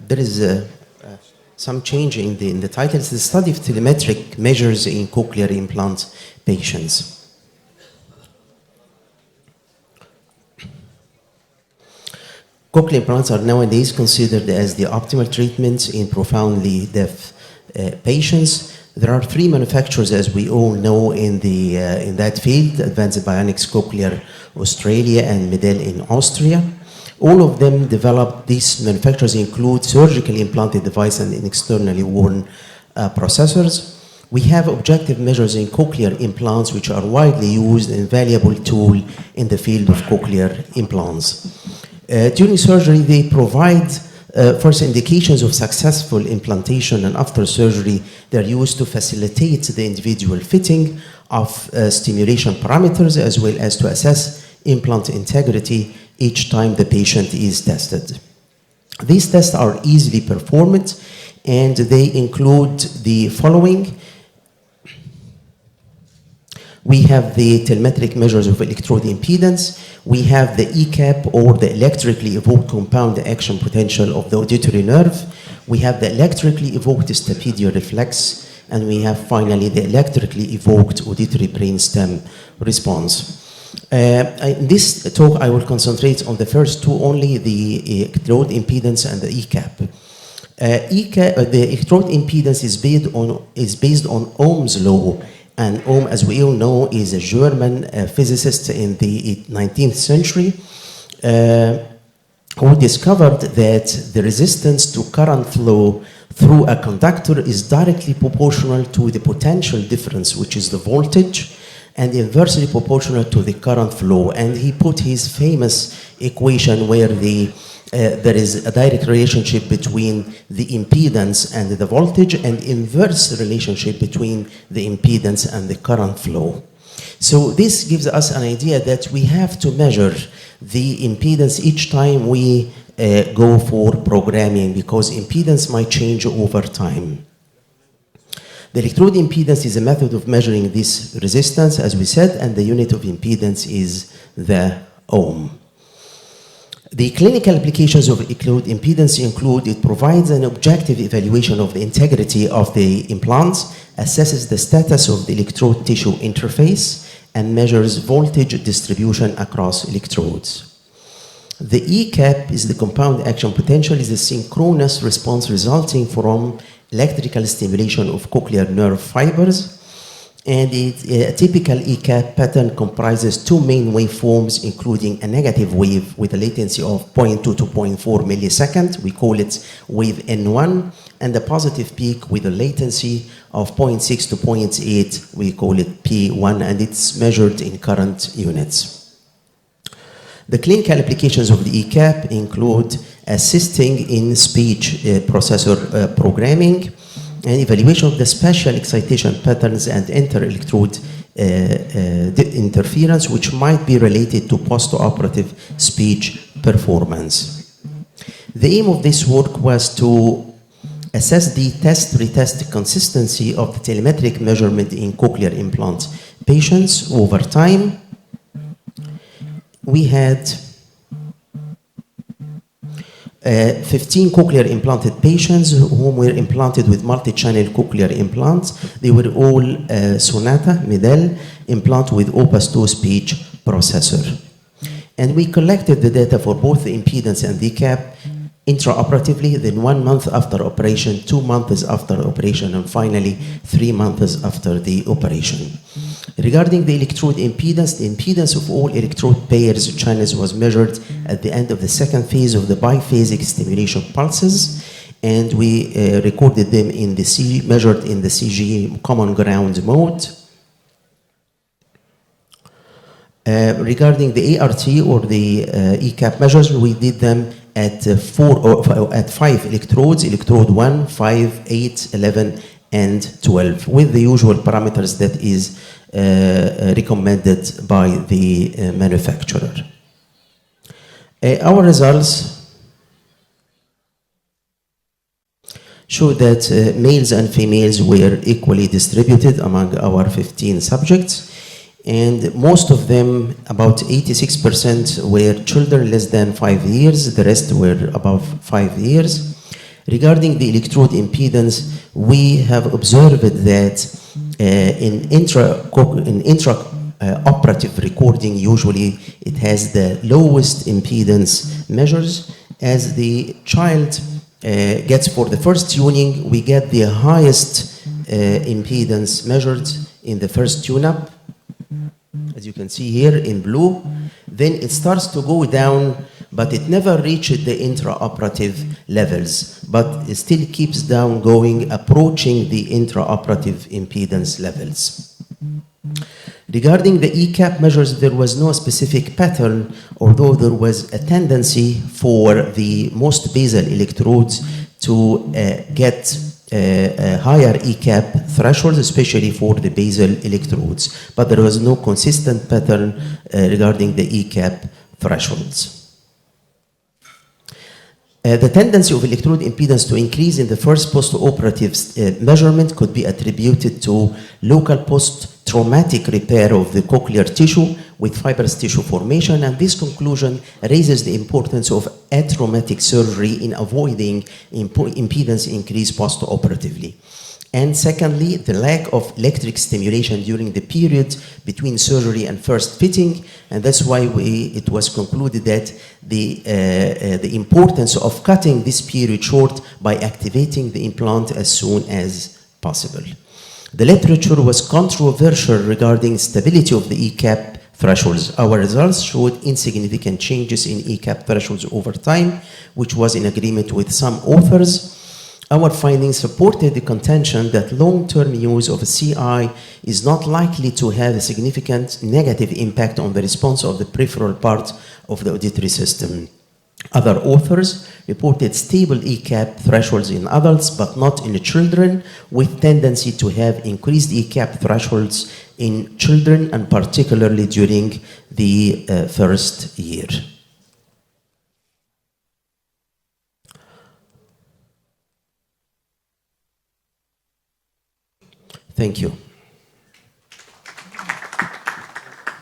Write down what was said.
there is some change in the title. It's the study of telemetric measures in cochlear implant patients. Cochlear implants are nowadays considered as the optimal treatment in profoundly deaf patients. There are 3 manufacturers, as we all know, in that field: Advanced Bionics Cochlear Australia and Medel in Austria. All of them developed, these manufacturers include surgically implanted device and externally worn processors. We have objective measures in cochlear implants, which are widely used and valuable tool in the field of cochlear implants. During surgery, they provide first indications of successful implantation, and after surgery, they're used to facilitate the individual fitting of stimulation parameters, as well as to assess implant integrity each time the patient is tested. These tests are easily performed, and they include the following. We have the telemetric measures of electrode impedance. We have the ECAP, or the electrically evoked compound action potential of the auditory nerve. We have the electrically evoked stapedial reflex, and we have finally the electrically evoked auditory brainstem response. In this talk, I will concentrate on the first two only, the electrode impedance and the ECAP. The electrode impedance is based on Ohm's law. And Ohm, as we all know, is a German physicist in the 19th century who discovered that the resistance to current flow through a conductor is directly proportional to the potential difference, which is the voltage, and inversely proportional to the current flow. And he put his famous equation where there is a direct relationship between the impedance and the voltage, and inverse relationship between the impedance and the current flow. So this gives us an idea that we have to measure the impedance each time we go for programming, because impedance might change over time. The electrode impedance is a method of measuring this resistance, as we said, and the unit of impedance is the ohm. The clinical applications of electrode impedance include: it provides an objective evaluation of the integrity of the implants, assesses the status of the electrode tissue interface, and measures voltage distribution across electrodes. The ECAP is the compound action potential, is a synchronous response resulting from electrical stimulation of cochlear nerve fibers. And a typical ECAP pattern comprises 2 main waveforms, including a negative wave with a latency of 0.2 to 0.4 milliseconds. We call it wave N1, and a positive peak with a latency of 0.6 to 0.8. We call it P1, and it's measured in current units. The clinical applications of the ECAP include assisting in speech processor programming, and evaluation of the spatial excitation patterns and inter-electrode interference, which might be related to post-operative speech performance. The aim of this work was to assess the test-retest consistency of the telemetric measurement in cochlear implant patients over time. We had 15 cochlear implanted patients whom were implanted with multi-channel cochlear implants. They were all Sonata Medel implant with Opus 2 speech processor. And we collected the data for both the impedance and the ECAP intraoperatively, then 1 month after operation, 2 months after operation, and finally 3 months after the operation. Regarding the electrode impedance, the impedance of all electrode pairs channels was measured at the end of the second phase of the biphasic stimulation pulses, and we recorded them in the measured in the CG common ground mode. Regarding the ART or the ECAP measures, we did them at 5 electrodes: electrode 1, 5, 8, 11, and 12, with the usual parameters that is recommended by the manufacturer. Our results show that males and females were equally distributed among our 15 subjects, and most of them, about 86%, were children less than 5 years. The rest were above 5 years. Regarding the electrode impedance, we have observed that in intra-operative recording, usually it has the lowest impedance measures. As the child gets for the first tuning, we get the highest impedance measured in the first tune-up, as you can see here in blue. Then it starts to go down, but it never reaches the intraoperative levels, but it still keeps down going, approaching the intraoperative impedance levels. Regarding the ECAP measures, there was no specific pattern, although there was a tendency for the most basal electrodes to get higher ECAP thresholds, especially for the basal electrodes. But there was no consistent pattern regarding the ECAP thresholds. The tendency of electrode impedance to increase in the first post-operative measurement could be attributed to local post-traumatic repair of the cochlear tissue with fibrous tissue formation, and this conclusion raises the importance of atraumatic surgery in avoiding impedance increase post-operatively. And secondly, the lack of electric stimulation during the period between surgery and first fitting, and that's why it was concluded that the importance of cutting this period short by activating the implant as soon as possible. The literature was controversial regarding stability of the ECAP thresholds. Our results showed insignificant changes in ECAP thresholds over time, which was in agreement with some authors. Our findings supported the contention that long-term use of a CI is not likely to have a significant negative impact on the response of the peripheral part of the auditory system. Other authors reported stable ECAP thresholds in adults, but not in children, with tendency to have increased ECAP thresholds in children, and particularly during the first year. Thank you.